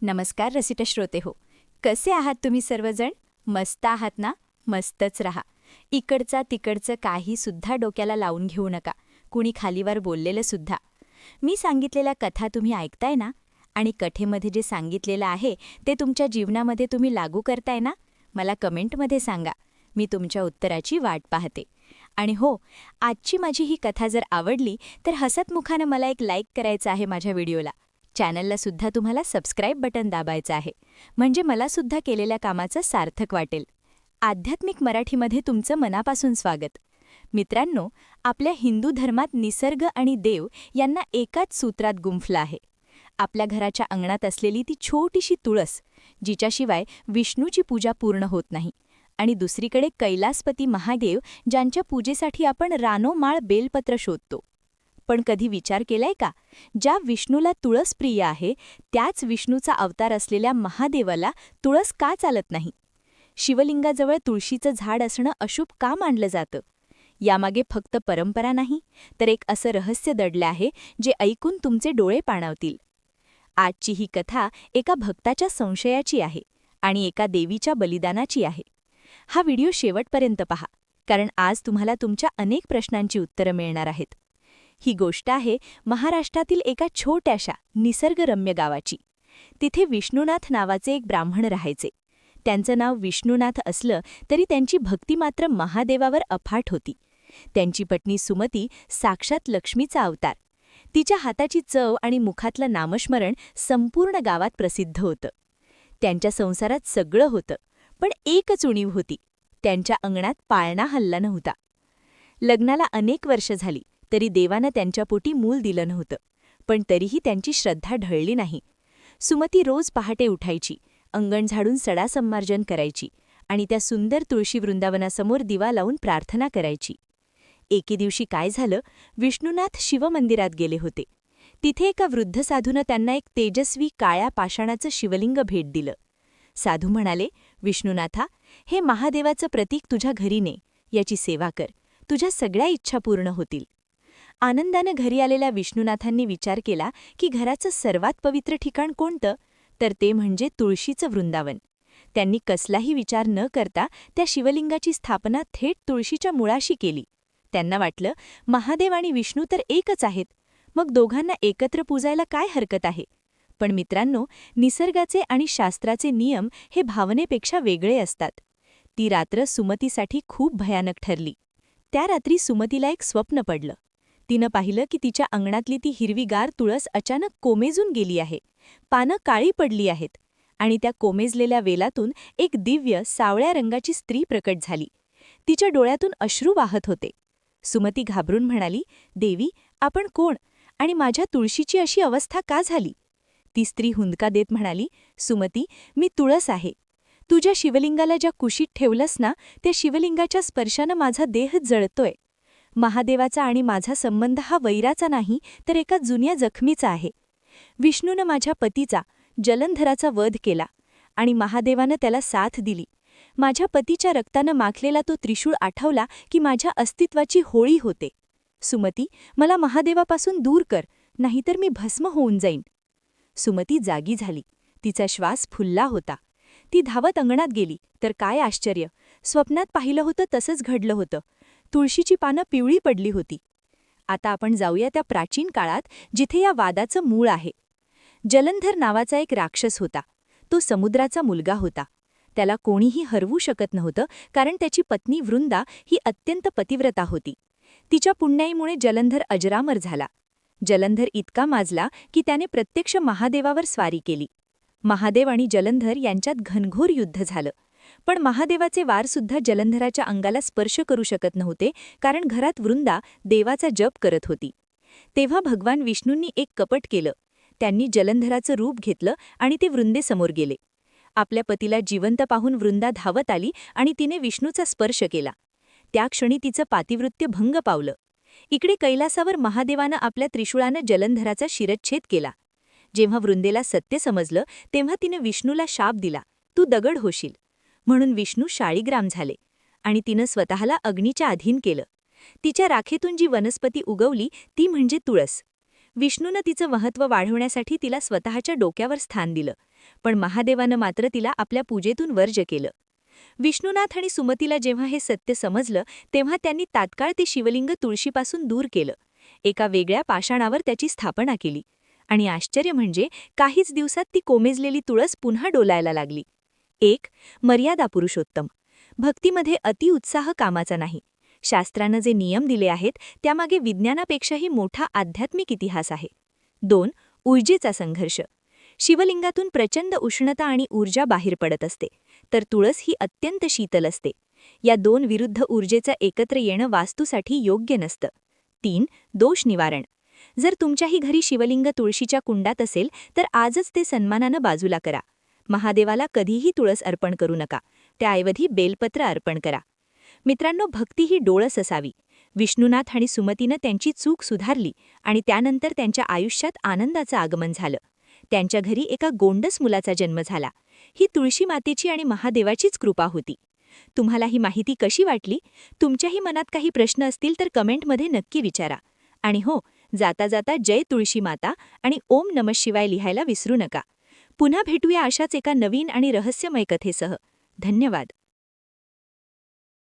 नमस्कार रसिक श्रोते हो. कसे आहात तुम्ही सर्वजण? मस्त आहात ना? मस्तच रहा. इकडचा तिकडचं काहीसुद्धा डोक्याला लावून घेऊ नका. कुणी खालीवर बोललेलं सुद्धा. मी सांगितलेल्या कथा तुम्ही ऐकताय ना? आणि कथेमध्ये जे सांगितलेलं आहे ते तुमच्या जीवनामध्ये तुम्ही लागू करताय ना? मला कमेंटमध्ये सांगा. मी तुमच्या उत्तराची वाट पाहते. आणि हो, आजची माझी ही कथा जर आवडली तर हसतमुखानं मला एक लाईक करायचं आहे माझ्या व्हिडिओला. चॅनलला सुद्धा तुम्हाला सबस्क्राईब बटन दाबायचं आहे, म्हणजे मला सुद्धा केलेल्या कामाचं सार्थक वाटेल. आध्यात्मिक मराठीमध्ये तुमचं मनापासून स्वागत. मित्रांनो, आपल्या हिंदू धर्मात निसर्ग आणि देव यांना एकाच सूत्रात गुंफलं आहे. आपल्या घराच्या अंगणात असलेली ती छोटीशी तुळस, जिच्याशिवाय विष्णूची पूजा पूर्ण होत नाही, आणि दुसरीकडे कैलासपती महादेव, ज्यांच्या पूजेसाठी आपण रानोमाळ बेलपत्र शोधतो. पण कधी विचार केलाय का, ज्या विष्णूला तुळस प्रिय आहे त्याच विष्णूचा अवतार असलेल्या महादेवाला तुळस का चालत नाही? शिवलिंगाजवळ तुळशीचं झाड असणं अशुभ का मानलं जातं? यामागे फक्त परंपरा नाही, तर एक असं रहस्य दडलं आहे जे ऐकून तुमचे डोळे पाणावतील. आजची ही कथा एका भक्ताच्या संशयाची आहे आणि एका देवीच्या बलिदानाची आहे. हा व्हिडिओ शेवटपर्यंत पहा, कारण आज तुम्हाला तुमच्या अनेक प्रश्नांची उत्तरं मिळणार आहेत. ही गोष्ट आहे महाराष्ट्रातील एका छोट्याशा निसर्गरम्य गावाची. तिथे विष्णुनाथ नावाचे एक ब्राह्मण राहायचे. त्यांचं नाव विष्णुनाथ असलं तरी त्यांची भक्ती मात्र महादेवावर अफाट होती. त्यांची पत्नी सुमती साक्षात लक्ष्मीचा अवतार. तिच्या हाताची चव आणि मुखातलं नामस्मरण संपूर्ण गावात प्रसिद्ध होतं. त्यांच्या संसारात सगळं होतं, पण एकच उणीव होती. त्यांच्या अंगणात पाळणा हलला नव्हता. लग्नाला अनेक वर्ष झाली तरी देवानं त्यांच्या पोटी मूल दिलं नव्हतं, पण तरीही त्यांची श्रद्धा ढळली नाही. सुमती रोज पहाटे उठायची, अंगण झाडून सडा संमार्जन करायची आणि त्या सुंदर तुळशी वृंदावनासमोर दिवा लावून प्रार्थना करायची. एके दिवशी काय झालं, विष्णुनाथ शिवमंदिरात गेले होते. तिथे एका वृद्ध साधूनं त्यांना एक तेजस्वी काळ्या पाषाणाचं शिवलिंग भेट दिलं. साधू म्हणाले, विष्णुनाथा, हे महादेवाचं प्रतीक तुझ्या घरी ने, याची सेवा कर, तुझ्या सगळ्या इच्छा पूर्ण होतील. आनंदानं घरी आलेल्या विष्णुनाथांनी विचार केला की घराचं सर्वात पवित्र ठिकाण कोणतं, तर ते म्हणजे तुळशीचं वृंदावन. त्यांनी कसलाही विचार न करता त्या शिवलिंगाची स्थापना थेट तुळशीच्या मुळाशी केली. त्यांना वाटलं, महादेव आणि विष्णू तर एकच आहेत, मग दोघांना एकत्र पूजायला काय हरकत आहे? पण मित्रांनो, निसर्गाचे आणि शास्त्राचे नियम हे भावनेपेक्षा वेगळे असतात. ती रात्र सुमतीसाठी खूप भयानक ठरली. त्या रात्री सुमतीला एक स्वप्न पडलं. तिनं पाहिलं की तिच्या अंगणातली ती हिरवीगार तुळस अचानक कोमेजून गेली आहे. पानं काळी पडली आहेत आणि त्या कोमेजलेल्या वेलातून एक दिव्य सावळ्या रंगाची स्त्री प्रकट झाली. तिच्या डोळ्यातून अश्रू वाहत होते. सुमती घाबरून म्हणाली, देवी, आपण कोण आणि माझ्या तुळशीची अशी अवस्था का झाली? ती स्त्री हुंदका देत म्हणाली, सुमती, मी तुळस आहे. तुझ्या शिवलिंगाला ज्या कुशीत ठेवलंस ना, त्या शिवलिंगाच्या स्पर्शानं माझा देह जळतोय. महादेवाचा आणि माझा संबंध हा वैराचा नाही, तर एका जुन्या जखमीचा आहे. विष्णूनं माझ्या पतीचा, जलंधराचा वध केला आणि महादेवानं त्याला साथ दिली. माझ्या पतीच्या रक्तानं माखलेला तो त्रिशूळ आठवला की माझ्या अस्तित्वाची होळी होते. सुमती, मला महादेवापासून दूर कर, नाहीतर मी भस्म होऊन जाईन. सुमती जागी झाली. तिचा श्वास फुलला होता. ती धावत अंगणात गेली, तर काय आश्चर्य, स्वप्नात पाहिलं होतं तसंच घडलं होतं. तुळशीची पानं पिवळी पडली होती. आता आपण जाऊया त्या प्राचीन काळात, जिथे या वादाचं मूळ आहे. जलंधर नावाचा एक राक्षस होता. तो समुद्राचा मुलगा होता. त्याला कोणीही हरवू शकत नव्हतं, कारण त्याची पत्नी वृंदा ही अत्यंत पतिव्रता होती. तिच्या पुण्याईमुळे जलंधर अजरामर झाला. जलंधर इतका माजला की त्याने प्रत्यक्ष महादेवावर स्वारी केली. महादेव आणि जलंधर यांच्यात घनघोर युद्ध झालं. पण महादेवाचे वारसुद्धा जलंधराच्या अंगाला स्पर्श करू शकत नव्हते, कारण घरात वृंदा देवाचा जप करत होती. तेव्हा भगवान विष्णूंनी एक कपट केलं. त्यांनी जलंधराचं रूप घेतलं आणि ते वृंदेसमोर गेले. आपल्या पतीला जिवंत पाहून वृंदा धावत आली आणि तिने विष्णूचा स्पर्श केला. त्या क्षणी तिचं पातिवृत्य भंग पावलं. इकडे कैलासावर महादेवानं आपल्या त्रिशूळानं जलंधराचा शिरच्छेद केला. जेव्हा वृंदेला सत्य समजलं, तेव्हा तिने विष्णूला शाप दिला, तू दगड होशील. म्हणून विष्णू शाळीग्राम झाले आणि तिनं स्वतःला अग्नीच्या अधीन केलं. तिच्या राखेतून जी वनस्पती उगवली ती म्हणजे तुळस. विष्णूनं तिचं महत्त्व वाढवण्यासाठी तिला स्वतःच्या डोक्यावर स्थान दिलं पण महादेवानं मात्र तिला आपल्या पूजेतून वर्ज केलं. विष्णुनाथ आणि सुमतीला जेव्हा हे सत्य समजलं तेव्हा त्यांनी तात्काळ ते शिवलिंग तुळशीपासून दूर केलं. एका वेगळ्या पाषाणावर त्याची स्थापना केली. आणि आश्चर्य म्हणजे काहीच दिवसात ती कोमेजलेली तुळस पुन्हा डोलायला लागली. 1. मर्यादा पुरुषोत्तम. भक्तीमध्ये अतिउत्साह कामाचा नाही. शास्त्रानं जे नियम दिले आहेत त्यामागे विज्ञानापेक्षाही मोठा आध्यात्मिक इतिहास आहे. 2. ऊर्जेचा संघर्ष. शिवलिंगातून प्रचंड उष्णता आणि ऊर्जा बाहेर पडत असते, तर तुळस ही अत्यंत शीतल असते. या दोन विरुद्ध ऊर्जेचं एकत्र येणं वास्तूसाठी योग्य नसतं. 3. दोष निवारण. जर तुमच्याही घरी शिवलिंग तुळशीच्या कुंडात असेल तर आजच ते सन्मानानं बाजूला करा. महादेवाला कधीही तुळस अर्पण करू नका, त्याऐवजी बेलपत्र अर्पण करा. मित्रांनो, भक्ती ही डोळस असावी. विष्णुनाथ आणि सुमतीनं त्यांची चूक सुधारली आणि त्यानंतर त्यांच्या आयुष्यात आनंदाचं आगमन झालं. त्यांच्या घरी एका गोंडस मुलाचा जन्म झाला. ही तुळशी मातेची आणि महादेवाचीच कृपा होती. तुम्हाला ही माहिती कशी वाटली? तुमच्याही मनात काही प्रश्न असतील तर कमेंटमध्ये नक्की विचारा. आणि हो, जाता जाता जय तुळशी माता आणि ओम नमः शिवाय लिहायला विसरू नका. पुन्हा भेटूया अशाच एका नवीन आणि रहस्यमय कथेसह. धन्यवाद.